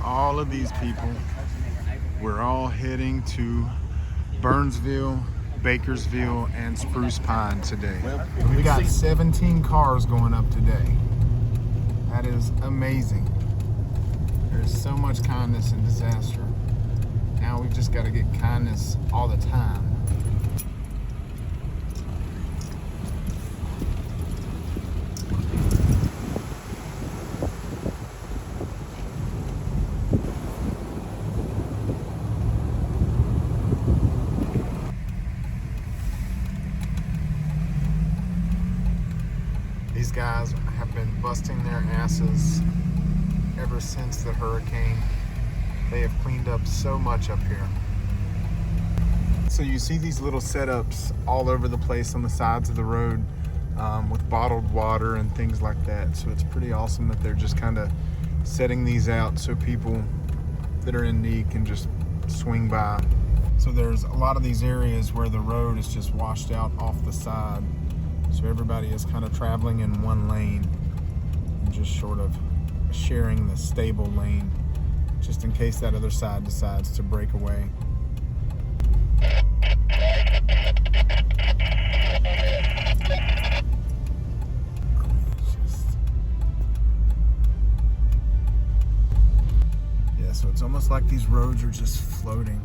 all of these people, we're all heading to Burnsville, Bakersville, and Spruce Pine today. We got 17 cars going up today. That is amazing. There's so much kindness in disaster. Now we've just got to get kindness all the time. These guys have been busting their asses ever since the hurricane. They have cleaned up so much up here. So you see these little setups all over the place on the sides of the road with bottled water and things like that. So it's pretty awesome that they're just kind of setting these out so people that are in need can just swing by. So there's a lot of these areas where the road is just washed out off the side. So everybody is kind of traveling in one lane and just sort of sharing the stable lane, just in case that other side decides to break away. Yeah, so it's almost like these roads are just floating.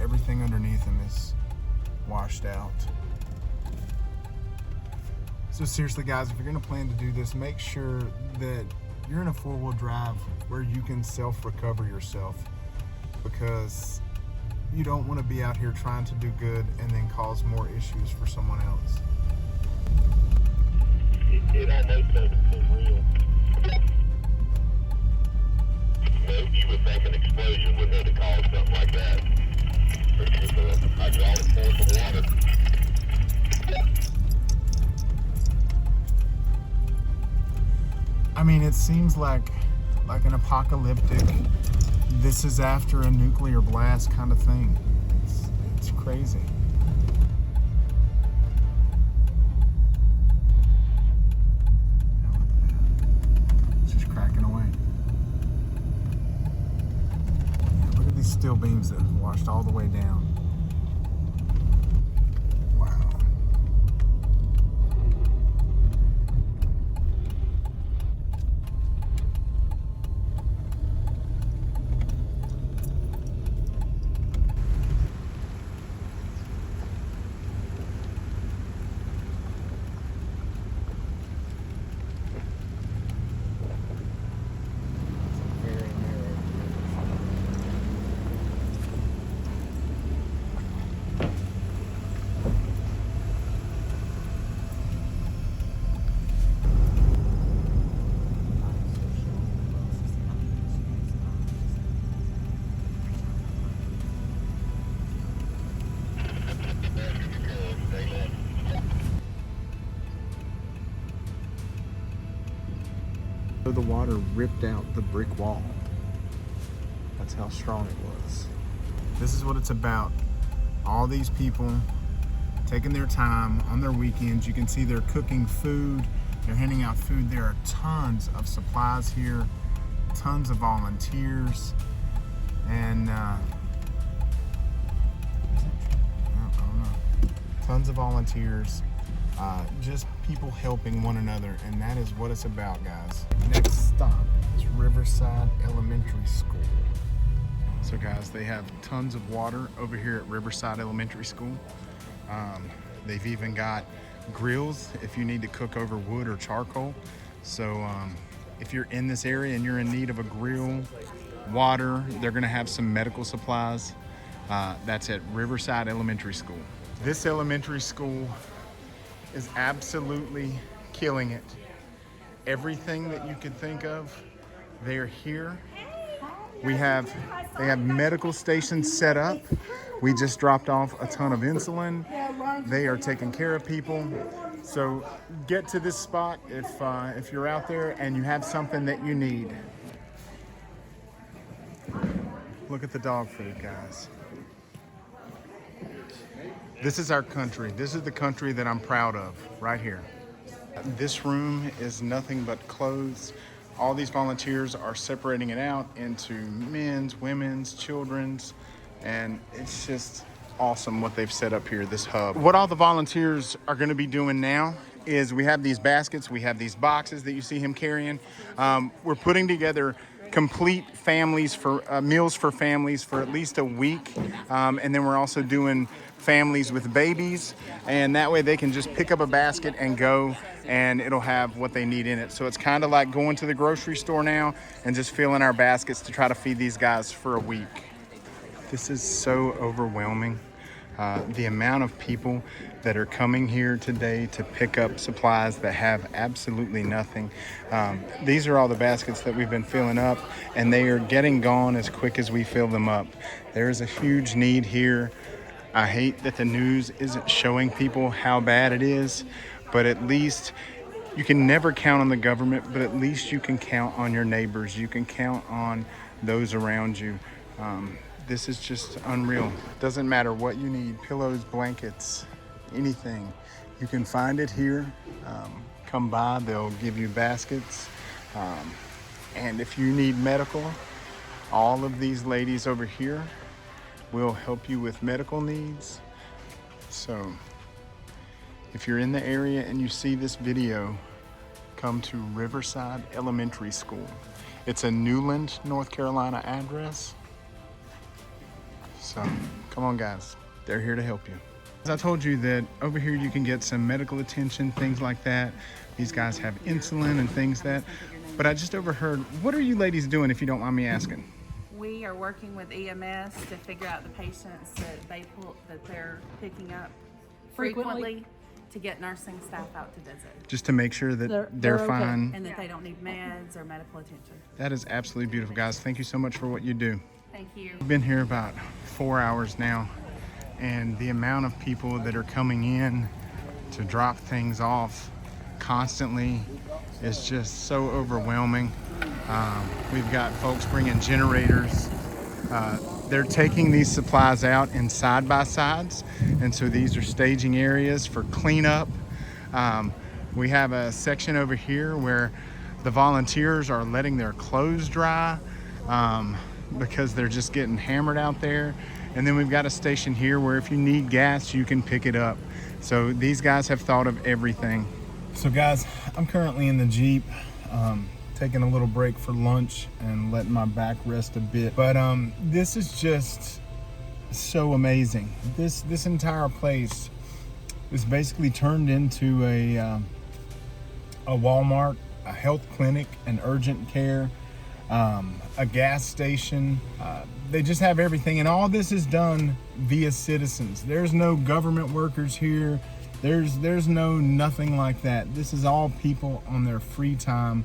Everything underneath them is washed out. So seriously guys, if you're gonna plan to do this, make sure that you're in a four-wheel drive where you can self-recover yourself, because you don't want to be out here trying to do good and then cause more issues for someone else. It I know something's real. No, you would think an explosion would have to cause something like that. With a hydraulic force of water. I mean, it seems like an apocalyptic, this is after a nuclear blast kind of thing. It's crazy. It's just cracking away. Look at these steel beams that have washed all the way down. Wow. So the water ripped out the brick wall. That's how strong it was. This is what it's about. All these people taking their time on their weekends. You can see they're cooking food. They're handing out food. There are tons of supplies here, tons of volunteers, and I don't know. Tons of volunteers. Just people helping one another, and that is what it's about, guys. Next stop is Riverside Elementary School. So guys, they have tons of water over here at Riverside Elementary School. They've even got grills if you need to cook over wood or charcoal. So if you're in this area and you're in need of a grill, water, they're gonna have some medical supplies. That's at Riverside Elementary School. This elementary school is absolutely killing it. Everything that you could think of, they're here. They have medical stations set up. We just dropped off a ton of insulin. They are taking care of people. So get to this spot if you're out there and you have something that you need. Look at the dog food, guys. This is our country. This is the country that I'm proud of, right here. This room is nothing but clothes All these volunteers are separating it out into men's, women's, children's, and it's just awesome what they've set up here, this hub. What all the volunteers are going to be doing now is we have these baskets, we have these boxes that you see him carrying. We're putting together complete families for meals for families for at least a week, and then we're also doing families with babies, and that way they can just pick up a basket and go, and it'll have what they need in it. So it's kind of like going to the grocery store now and just filling our baskets to try to feed these guys for a week. This is so overwhelming. The amount of people that are coming here today to pick up supplies that have absolutely nothing. These are all the baskets that we've been filling up, and they are getting gone as quick as we fill them up. There is a huge need here. I hate that the news isn't showing people how bad it is, but at least you can never count on the government, but at least you can count on your neighbors. You can count on those around you. This is just unreal. Doesn't matter what you need, pillows, blankets, anything. You can find it here. Come by, they'll give you baskets. And if you need medical, all of these ladies over here will help you with medical needs. So if you're in the area and you see this video, come to Riverside Elementary School. It's a Newland, North Carolina address. So come on guys, they're here to help you. As I told you that over here you can get some medical attention, things like that. These guys have insulin and things but I just overheard, what are you ladies doing if you don't mind me asking? We are working with EMS to figure out the patients that they're picking up frequently to get nursing staff out to visit. Just to make sure that they're fine. And that they don't need meds or medical attention. That is absolutely beautiful, guys. Thank you so much for what you do. Thank you. We've been here about 4 hours now, and the amount of people that are coming in to drop things off constantly is just so overwhelming. We've got folks bringing generators. They're taking these supplies out in side-by-sides, and so these are staging areas for cleanup. We have a section over here where the volunteers are letting their clothes dry because they're just getting hammered out there. And then we've got a station here where if you need gas, you can pick it up. So these guys have thought of everything. So guys, I'm currently in the Jeep, taking a little break for lunch and letting my back rest a bit. But this is just so amazing. This entire place is basically turned into a Walmart, a health clinic, an urgent care, a gas station. They just have everything, and all this is done via citizens. There's no government workers here. There's no nothing like that. This is all people on their free time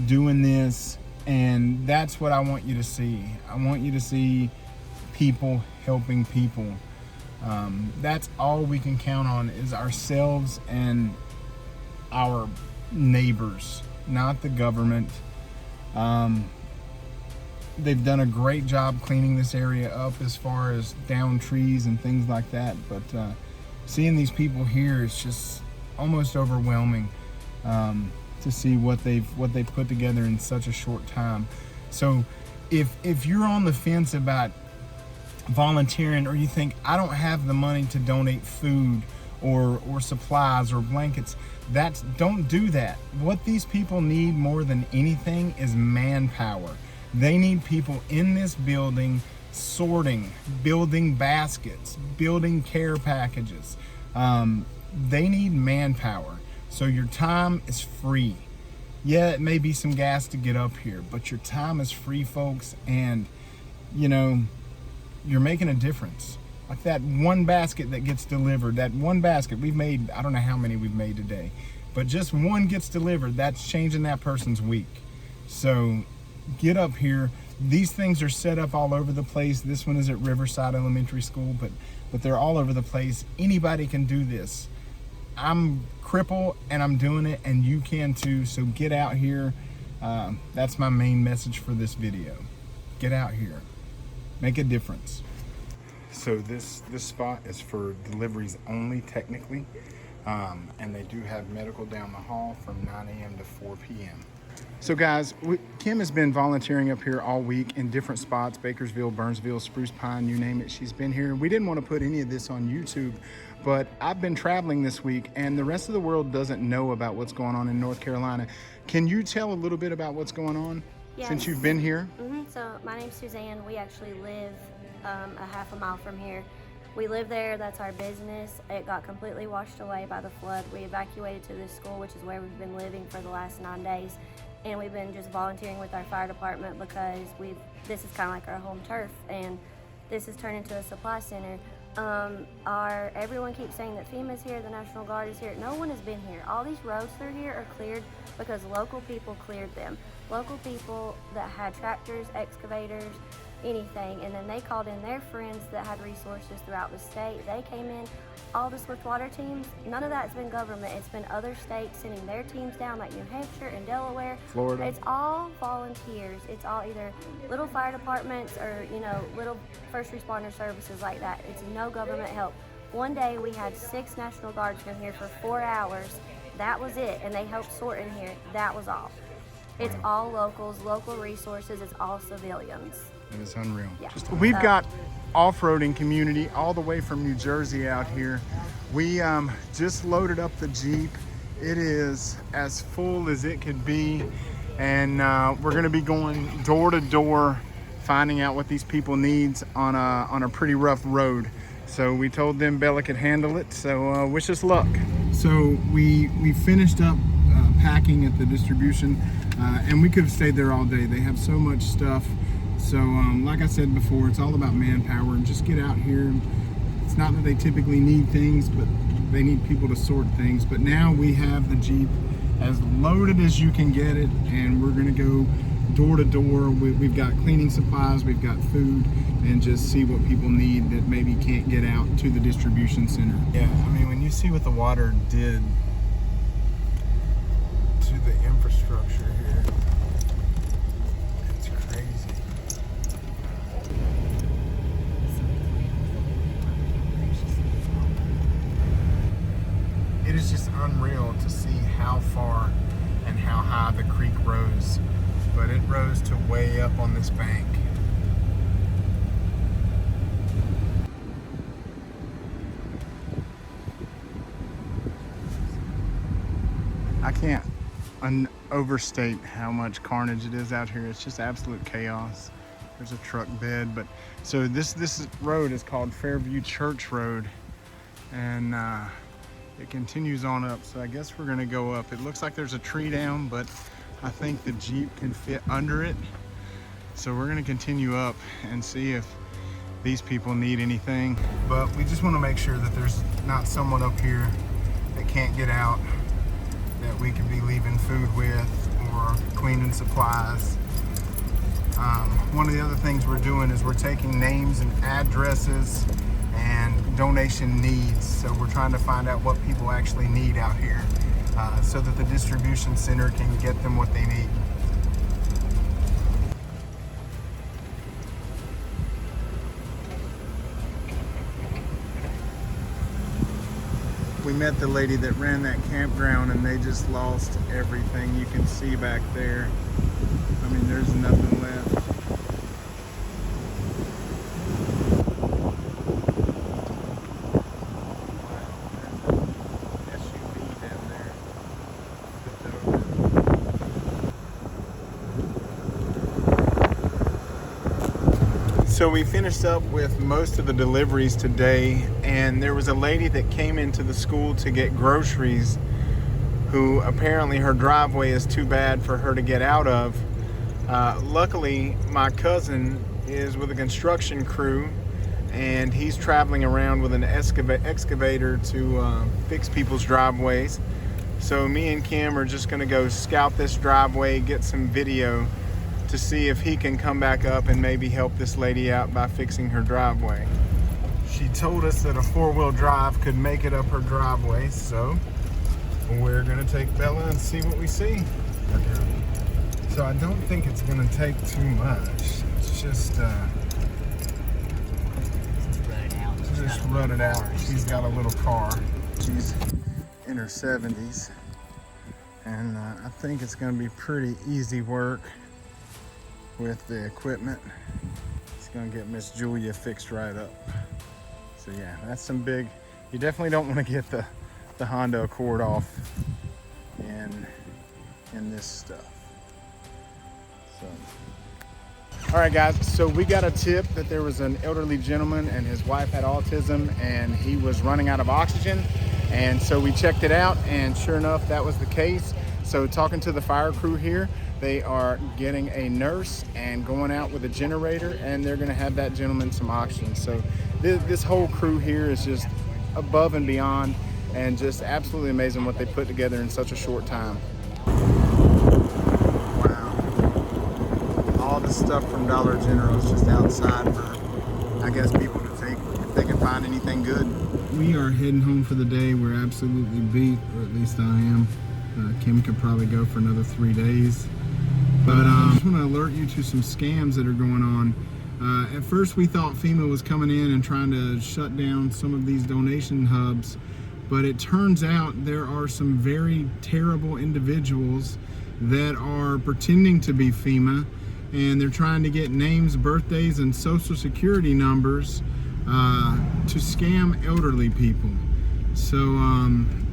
doing this, and that's what I want you to see. I want you to see people helping people. That's all we can count on is ourselves and our neighbors, not the government. They've done a great job cleaning this area up as far as down trees and things like that, but seeing these people here is just almost overwhelming to see what they've put together in such a short time. So if you're on the fence about volunteering, or you think I don't have the money to donate food or supplies or blankets, don't do that. What these people need more than anything is manpower. They need people in this building sorting, building baskets, building care packages. They need manpower. So your time is free. Yeah, it may be some gas to get up here, but your time is free, folks, and you know, you're making a difference. Like that one basket that gets delivered, that one basket we've made, I don't know how many we've made today, but just one gets delivered, that's changing that person's week. So get up here. These things are set up all over the place. This one is at Riverside Elementary School, but they're all over the place. Anybody can do this. I'm crippled and I'm doing it, and you can too. So get out here. That's my main message for this video. Get out here. Make a difference. So this spot is for deliveries only, technically, and they do have medical down the hall from 9 a.m. to 4 p.m. So guys, Kim has been volunteering up here all week in different spots, Bakersville, Burnsville, Spruce Pine, you name it, she's been here. We didn't want to put any of this on YouTube, but I've been traveling this week and the rest of the world doesn't know about what's going on in North Carolina. Can you tell a little bit about what's going on since you've been here? So my name's Suzanne. We actually live a half a mile from here. We live there, that's our business. It got completely washed away by the flood. We evacuated to this school, which is where we've been living for the last 9 days. And we've been just volunteering with our fire department because this is kind of like our home turf, and this has turned into a supply center. Everyone keeps saying that FEMA's here, the National Guard is here. No one has been here. All these roads through here are cleared because local people cleared them. Local people that had tractors, excavators, anything, and then they called in their friends that had resources throughout the state. They came in, all the Swiftwater teams, none of that's been government. It's been other states sending their teams down, like New Hampshire and Delaware. Florida. It's all volunteers. It's all either little fire departments or, little first responder services like that. It's no government help. One day we had 6 National Guardsmen here for 4 hours. That was it, and they helped sort in here. That was all. It's all locals, local resources. It's all civilians. It is unreal. Yeah. We've got off-roading community all the way from New Jersey out here. We just loaded up the Jeep. It is as full as it could be, and we're going to be going door to door, finding out what these people need on a pretty rough road. So we told them Bella could handle it. So wish us luck. So we finished up packing at the distribution, and we could have stayed there all day. They have so much stuff. So like I said before, it's all about manpower, and just get out here. It's not that they typically need things, but they need people to sort things. But now we have the Jeep as loaded as you can get it, and we're gonna go door to door. We've got cleaning supplies, we've got food, and just see what people need that maybe can't get out to the distribution center. Yeah, I mean, when you see what the water did to the infrastructure here, it's crazy. It is just unreal to see how far and how high the creek rose, but it rose to way up on this bank. I can't overstate how much carnage it is out here. It's just absolute chaos. There's a truck bed, but so this road is called Fairview Church Road, and it continues on up. So I guess we're gonna go up. It looks like there's a tree down, but I think the Jeep can fit under it. So we're gonna continue up and see if these people need anything. But we just wanna make sure that there's not someone up here that can't get out, that we could be leaving food with or cleaning supplies. One of the other things we're doing is we're taking names and addresses and donation needs. So we're trying to find out what people actually need out here, so that the distribution center can get them what they need. We met the lady that ran that campground, and they just lost everything. You can see back there. I mean, there's nothing left. So we finished up with most of the deliveries today, and there was a lady that came into the school to get groceries who apparently her driveway is too bad for her to get out of. Luckily, my cousin is with a construction crew, and he's traveling around with an excavator to fix people's driveways. So me and Kim are just gonna go scout this driveway, get some video to see if he can come back up and maybe help this lady out by fixing her driveway. She told us that a 4-wheel drive could make it up her driveway, so we're gonna take Bella and see what we see. So I don't think it's gonna take too much. It's just run it out. She's got a little car. She's in her 70s, and I think it's going to be pretty easy work with the equipment. It's going to get Miss Julia fixed right up. So yeah, that's some big, you definitely don't want to get the Honda Accord off in this stuff. So, all right guys, so we got a tip that there was an elderly gentleman and his wife had autism and he was running out of oxygen. And so we checked it out, and sure enough, that was the case. So talking to the fire crew here, they are getting a nurse and going out with a generator, and they're gonna have that gentleman some oxygen. So this whole crew here is just above and beyond, and just absolutely amazing what they put together in such a short time. Wow. All the stuff from Dollar General is just outside for, I guess, people to take if they can find anything good. We are heading home for the day. We're absolutely beat, or at least I am. Kim could probably go for another 3 days. But I just want to alert you to some scams that are going on. At first we thought FEMA was coming in and trying to shut down some of these donation hubs, but it turns out there are some very terrible individuals that are pretending to be FEMA, and they're trying to get names, birthdays, and social security numbers to scam elderly people. So,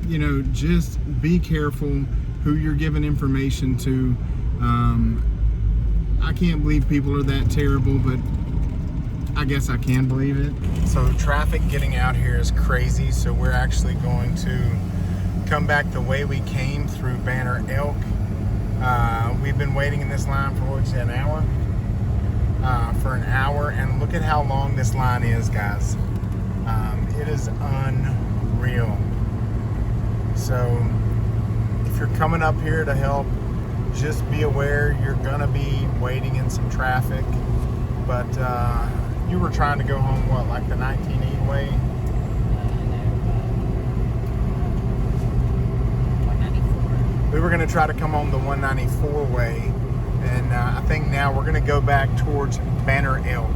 you know, just be careful who you're giving information to. I can't believe people are that terrible, but I guess I can believe it. So traffic getting out here is crazy, so we're actually going to come back the way we came through Banner Elk. We've been waiting in this line for, what'd you say, an hour? For an hour, and look at how long this line is, guys. It is unreal. So if you're coming up here to help, just be aware you're gonna be waiting in some traffic. But you were trying to go home, what, like the 19E way? 194. We were gonna try to come home the 194 way, and I think now we're gonna go back towards Banner Elk.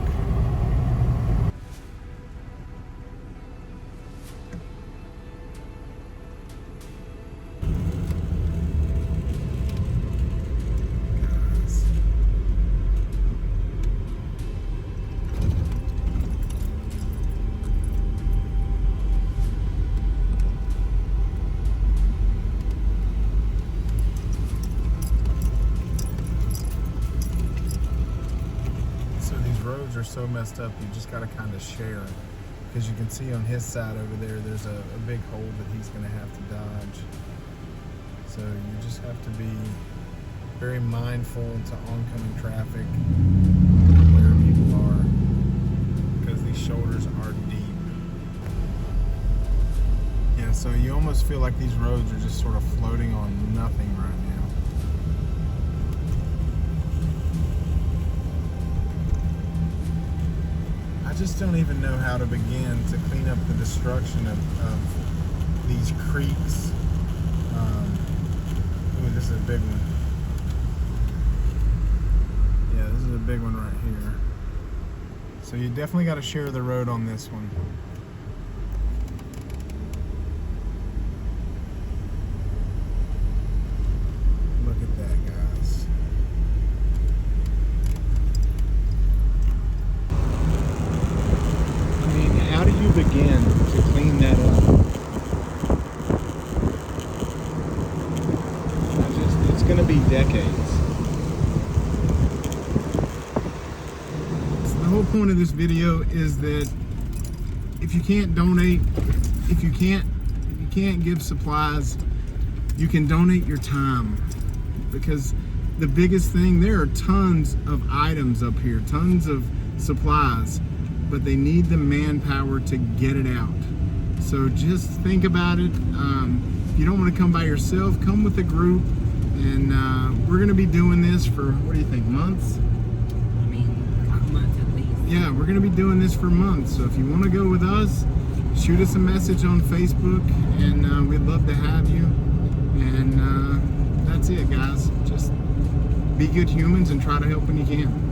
Roads are so messed up, you just got to kind of share, because you can see on his side over there, there's a big hole that he's going to have to dodge. So you just have to be very mindful to oncoming traffic, where people are, because these shoulders are deep. Yeah, so you almost feel like these roads are just sort of floating on nothing right now. I just don't even know how to begin to clean up the destruction of these creeks. Ooh, this is a big one. Yeah, this is a big one right here. So you definitely got to share the road on this one. Look at that, guys. How do you begin to clean that up? It's going to be decades. So the whole point of this video is that if you can't donate, if you can't give supplies, you can donate your time. Because the biggest thing, there are tons of items up here, tons of supplies, but they need the manpower to get it out. So just think about it. If you don't want to come by yourself, come with a group, and we're gonna be doing this for, what do you think, months? I mean, months at least. Yeah, we're gonna be doing this for months. So if you want to go with us, shoot us a message on Facebook, and we'd love to have you. And that's it, guys. Just be good humans and try to help when you can.